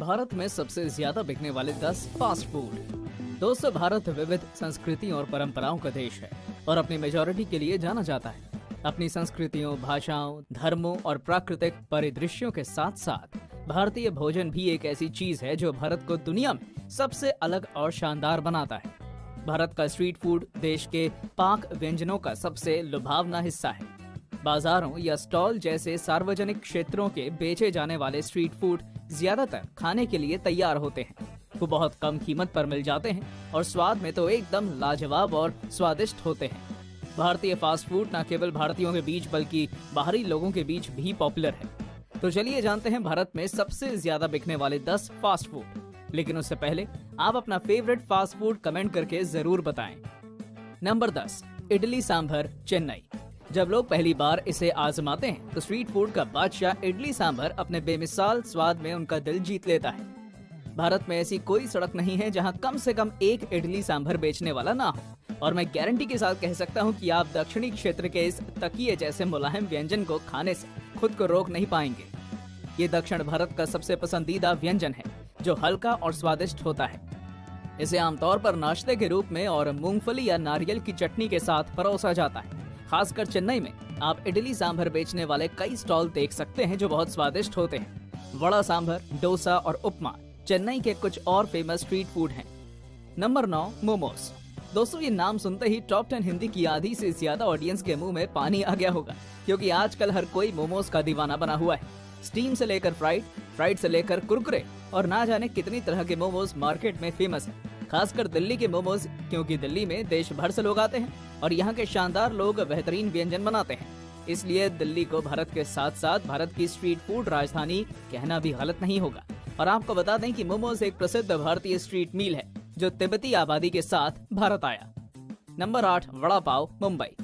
भारत में सबसे ज्यादा बिकने वाले 10 फास्ट फूड। दोस्तों, भारत विविध संस्कृतियों और परंपराओं का देश है और अपनी मेजॉरिटी के लिए जाना जाता है। अपनी संस्कृतियों, भाषाओं, धर्मों और प्राकृतिक परिदृश्यों के साथ साथ भारतीय भोजन भी एक ऐसी चीज है जो भारत को दुनिया में सबसे अलग और शानदार बनाता है। भारत का स्ट्रीट फूड देश के पाक व्यंजनों का सबसे लुभावना हिस्सा है। बाजारों या स्टॉल जैसे सार्वजनिक क्षेत्रों के बेचे जाने वाले स्ट्रीट फूड ज्यादातर खाने के लिए तैयार होते हैं। वो बहुत कम कीमत पर मिल जाते हैं और स्वाद में तो एकदम लाजवाब और स्वादिष्ट होते हैं। भारतीय फास्ट फूड न केवल भारतीयों के बीच बल्कि बाहरी लोगों के बीच भी पॉपुलर है। तो चलिए जानते हैं भारत में सबसे ज्यादा बिकने वाले 10 फास्ट फूड। लेकिन उससे पहले आप अपना फेवरेट फास्ट फूड कमेंट करके जरूर बताएं। नंबर 10, इडली सांभर चेन्नई। जब लोग पहली बार इसे आजमाते हैं तो स्ट्रीट फूड का बादशाह इडली सांभर अपने बेमिसाल स्वाद में उनका दिल जीत लेता है। भारत में ऐसी कोई सड़क नहीं है जहां कम से कम एक इडली सांभर बेचने वाला ना हो, और मैं गारंटी के साथ कह सकता हूं कि आप दक्षिणी क्षेत्र के इस तकिए जैसे मुलायम व्यंजन को खाने से खुद को रोक नहीं पाएंगे। ये दक्षिण भारत का सबसे पसंदीदा व्यंजन है जो हल्का और स्वादिष्ट होता है। इसे आमतौर पर नाश्ते के रूप में और मूंगफली या नारियल की चटनी के साथ परोसा जाता है। खासकर चेन्नई में आप इडली सांभर बेचने वाले कई स्टॉल देख सकते हैं जो बहुत स्वादिष्ट होते हैं। वड़ा सांभर, डोसा और उपमा चेन्नई के कुछ और फेमस स्ट्रीट फूड हैं। नंबर 9, मोमोज। दोस्तों, ये नाम सुनते ही टॉप 10 हिंदी की आधी से ज्यादा ऑडियंस के मुंह में पानी आ गया होगा, क्योंकि आजकल हर कोई मोमोज का दीवाना बना हुआ है। स्टीम से लेकर फ्राइड से लेकर कुरकुरे और ना जाने कितनी तरह के मोमोज मार्केट में फेमस है। खासकर दिल्ली के मोमोज, क्योंकि दिल्ली में देश भर से लोग आते हैं और यहाँ के शानदार लोग बेहतरीन व्यंजन बनाते हैं। इसलिए दिल्ली को भारत के साथ साथ भारत की स्ट्रीट फूड राजधानी कहना भी गलत नहीं होगा। और आपको बता दें कि मोमोज एक प्रसिद्ध भारतीय स्ट्रीट मील है जो तिब्बती आबादी के साथ भारत आया। नंबर 8, वड़ा पाव मुंबई।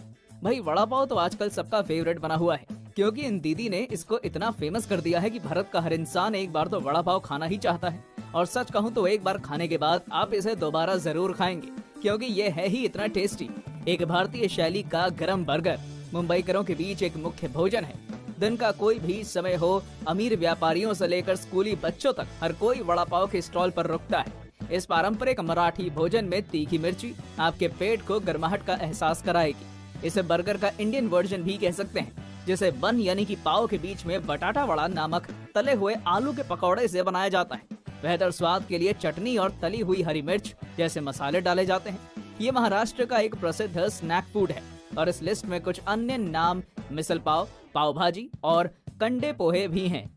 भाई, वड़ा पाव तो आजकल सबका फेवरेट बना हुआ है, क्योंकि इन दीदी ने इसको इतना फेमस कर दिया है कि भारत का हर इंसान एक बार तो वड़ा पाव खाना ही चाहता है। और सच कहूँ तो एक बार खाने के बाद आप इसे दोबारा जरूर खाएंगे, क्योंकि ये है ही इतना टेस्टी। एक भारतीय शैली का गरम बर्गर मुंबईकरों के बीच एक मुख्य भोजन है। दिन का कोई भी समय हो, अमीर व्यापारियों से लेकर स्कूली बच्चों तक हर कोई वड़ा पाव के स्टॉल पर रुकता है। इस पारंपरिक मराठी भोजन में तीखी मिर्ची आपके पेट को गर्माहट का एहसास कराएगी। इसे बर्गर का इंडियन वर्जन भी कह सकते हैं, जिसे बन यानी कि पाव के बीच में बटाटा वड़ा नामक तले हुए आलू के पकौड़े से बनाया जाता है। बेहतर स्वाद के लिए चटनी और तली हुई हरी मिर्च जैसे मसाले डाले जाते हैं। ये महाराष्ट्र का एक प्रसिद्ध स्नैक फूड है और इस लिस्ट में कुछ अन्य नाम मिसल पाव, पाव भाजी और कंडे पोहे भी हैं।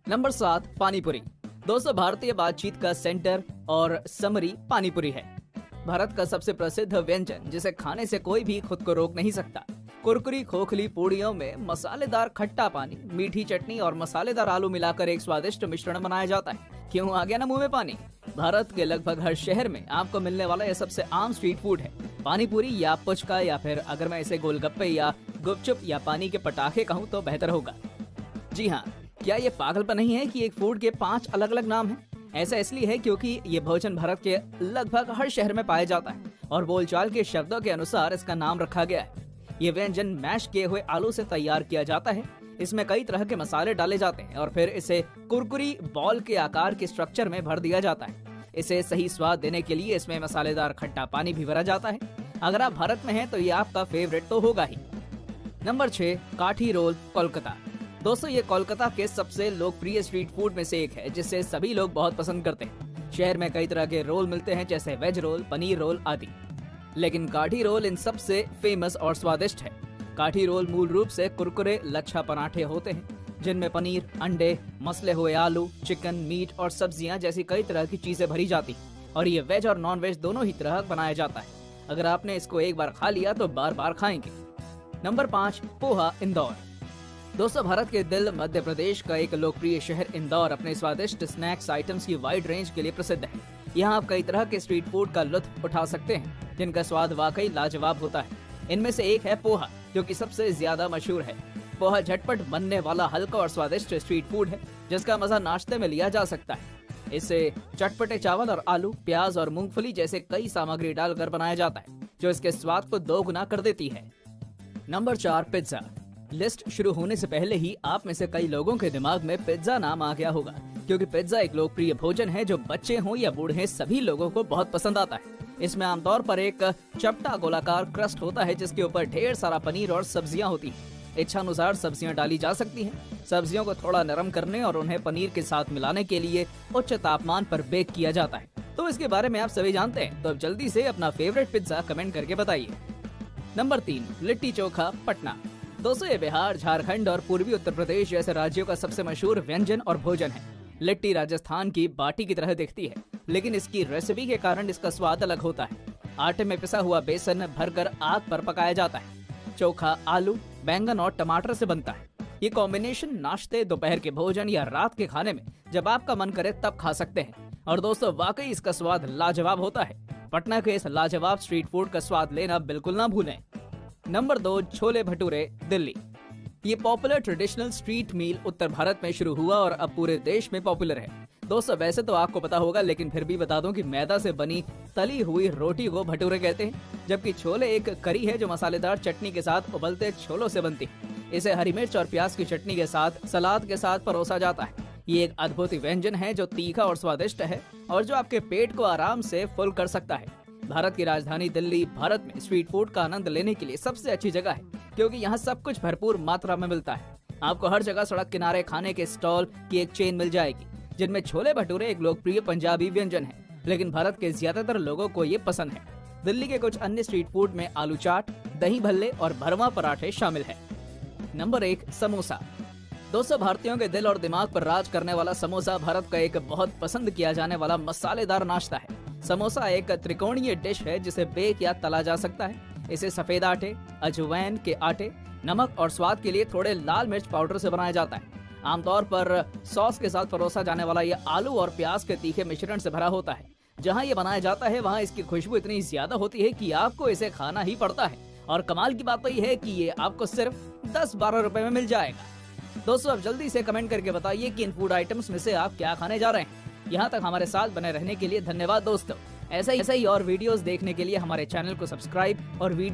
नंबर 7, पानीपुरी। दोस्तों, भारतीय बातचीत का सेंटर और समरी पानीपुरी है। भारत का सबसे प्रसिद्ध व्यंजन जिसे खाने से कोई भी खुद को रोक नहीं सकता। कुरकुरी खोखली पूड़ियों में मसालेदार खट्टा पानी, मीठी चटनी और मसालेदार आलू मिलाकर एक स्वादिष्ट मिश्रण बनाया जाता है। क्यों आ गया ना मुंह में पानी? भारत के लगभग हर शहर में आपको मिलने वाला यह सबसे आम स्ट्रीट फूड है। पानीपुरी या पुचका, या फिर अगर मैं इसे गोलगप्पे या गुपचुप या पानी के पटाखे कहूँ तो बेहतर होगा। जी हाँ, क्या ये पागलपन नहीं है कि एक फूड के 5 अलग अलग नाम हैं? ऐसा इसलिए है क्योंकि ये भोजन भारत के लगभग हर शहर में पाया जाता है और बोलचाल के शब्दों के अनुसार इसका नाम रखा गया है। ये व्यंजन मैश किए हुए आलू से तैयार किया जाता है। इसमें कई तरह के मसाले डाले जाते हैं और फिर इसे कुरकुरी बॉल के आकार के स्ट्रक्चर में भर दिया जाता है। इसे सही स्वाद देने के लिए इसमें मसालेदार खट्टा पानी भी भरा जाता है। अगर आप भारत में हैं तो ये आपका फेवरेट तो होगा ही। नंबर 6, काठी रोल कोलकाता। दोस्तों, ये कोलकाता के सबसे लोकप्रिय स्ट्रीट फूड में से एक है जिसे सभी लोग बहुत पसंद करते हैं। शहर में कई तरह के रोल मिलते हैं, जैसे वेज रोल, पनीर रोल आदि, लेकिन काठी रोल इन सबसे फेमस और स्वादिष्ट है। काठी रोल मूल रूप से कुरकुरे लच्छा पराठे होते हैं जिनमें पनीर, अंडे, मसले हुए आलू, चिकन, मीट और सब्जियां जैसी कई तरह की चीजें भरी जाती हैं और ये वेज और नॉन वेज दोनों ही तरह बनाया जाता है। अगर आपने इसको एक बार खा लिया तो बार बार खाएंगे। नंबर 5, पोहा इंदौर। दोस्तों, भारत के दिल मध्य प्रदेश का एक लोकप्रिय शहर इंदौर अपने स्वादिष्ट स्नैक्स आइटम्स की वाइड रेंज के लिए प्रसिद्ध है। यहाँ आप कई तरह के स्ट्रीट फूड का लुत्फ उठा सकते हैं जिनका स्वाद वाकई लाजवाब होता है। इनमें से एक है पोहा, जो कि सबसे ज्यादा मशहूर है। पोहा झटपट बनने वाला हल्का और स्वादिष्ट स्ट्रीट फूड है जिसका मजा नाश्ते में लिया जा सकता है। इसे चटपटे चावल और आलू, प्याज और मूंगफली जैसे कई सामग्री डालकर बनाया जाता है जो इसके स्वाद को दोगुना कर देती है। Number 4, pizza. लिस्ट शुरू होने से पहले ही आप में से कई लोगों के दिमाग में पिज्जा नाम आ गया होगा, क्योंकि पिज्जा एक लोकप्रिय भोजन है जो बच्चे हों या बूढ़े सभी लोगों को बहुत पसंद आता है। इसमें आमतौर पर एक चपटा गोलाकार क्रस्ट होता है जिसके ऊपर ढेर सारा पनीर और सब्जियां होती हैं। इच्छानुसार सब्जियां डाली जा सकती हैं। सब्जियों को थोड़ा नरम करने और उन्हें पनीर के साथ मिलाने के लिए उच्च तापमान पर बेक किया जाता है। तो इसके बारे में आप सभी जानते हैं, तो अब जल्दी से अपना फेवरेट पिज्जा कमेंट करके बताइए। नंबर 3, लिट्टी चोखा पटना। दोस्तों, ये बिहार, झारखंड और पूर्वी उत्तर प्रदेश जैसे राज्यों का सबसे मशहूर व्यंजन और भोजन है। लिट्टी राजस्थान की बाटी की तरह दिखती है, लेकिन इसकी रेसिपी के कारण इसका स्वाद अलग होता है। आटे में पिसा हुआ बेसन भरकर आग पर पकाया जाता है। चोखा आलू, बैंगन और टमाटर से बनता है। ये कॉम्बिनेशन नाश्ते, दोपहर के भोजन या रात के खाने में जब आपका मन करे तब खा सकते हैं। और दोस्तों, वाकई इसका स्वाद लाजवाब होता है। पटना के इस लाजवाब स्ट्रीट फूड का स्वाद लेना बिल्कुल ना भूलें। नंबर 2, छोले भटूरे दिल्ली। ये पॉपुलर ट्रेडिशनल स्ट्रीट मील उत्तर भारत में शुरू हुआ और अब पूरे देश में पॉपुलर है। दोस्तों, वैसे तो आपको पता होगा, लेकिन फिर भी बता दूं कि मैदा से बनी तली हुई रोटी को भटूरे कहते हैं, जबकि छोले एक करी है जो मसालेदार चटनी के साथ उबलते छोलों से बनती है। इसे हरी मिर्च और प्याज की चटनी के साथ सलाद के साथ परोसा जाता है। ये एक अद्भुत व्यंजन है जो तीखा और स्वादिष्ट है और जो आपके पेट को आराम से फुल कर सकता है। भारत की राजधानी दिल्ली भारत में स्ट्रीट फूड का आनंद लेने के लिए सबसे अच्छी जगह है, क्योंकि यहाँ सब कुछ भरपूर मात्रा में मिलता है। आपको हर जगह सड़क किनारे खाने के स्टॉल की एक चेन मिल जाएगी, जिनमें छोले भटूरे एक लोकप्रिय पंजाबी व्यंजन है, लेकिन भारत के ज्यादातर लोगों को ये पसंद है। दिल्ली के कुछ अन्य स्ट्रीट फूड में आलू चाट, दही भल्ले और भरवा पराठे शामिल है। नंबर 1, समोसा। दोस्तों, भारतीयों के दिल और दिमाग पर राज करने वाला समोसा भारत का एक बहुत पसंद किया जाने वाला मसालेदार नाश्ता है। समोसा एक त्रिकोणीय डिश है जिसे बेक या तला जा सकता है। इसे सफेद आटे, अजवाइन के आटे, नमक और स्वाद के लिए थोड़े लाल मिर्च पाउडर से बनाया जाता है। आमतौर पर सॉस के साथ परोसा जाने वाला ये आलू और प्याज के तीखे मिश्रण से भरा होता है। जहाँ ये बनाया जाता है वहाँ इसकी खुशबू इतनी ज्यादा होती है कि आपको इसे खाना ही पड़ता है। और कमाल की बात तो ये है कि ये आपको सिर्फ 10-12 रुपए में मिल जाएगा। दोस्तों, अब जल्दी से कमेंट करके बताइए कि इन फूड आइटम्स में से आप क्या खाने जा रहे हैं। यहाँ तक हमारे साथ बने रहने के लिए धन्यवाद दोस्तों। ऐसा ही और वीडियोस देखने के लिए हमारे चैनल को सब्सक्राइब और वीडियो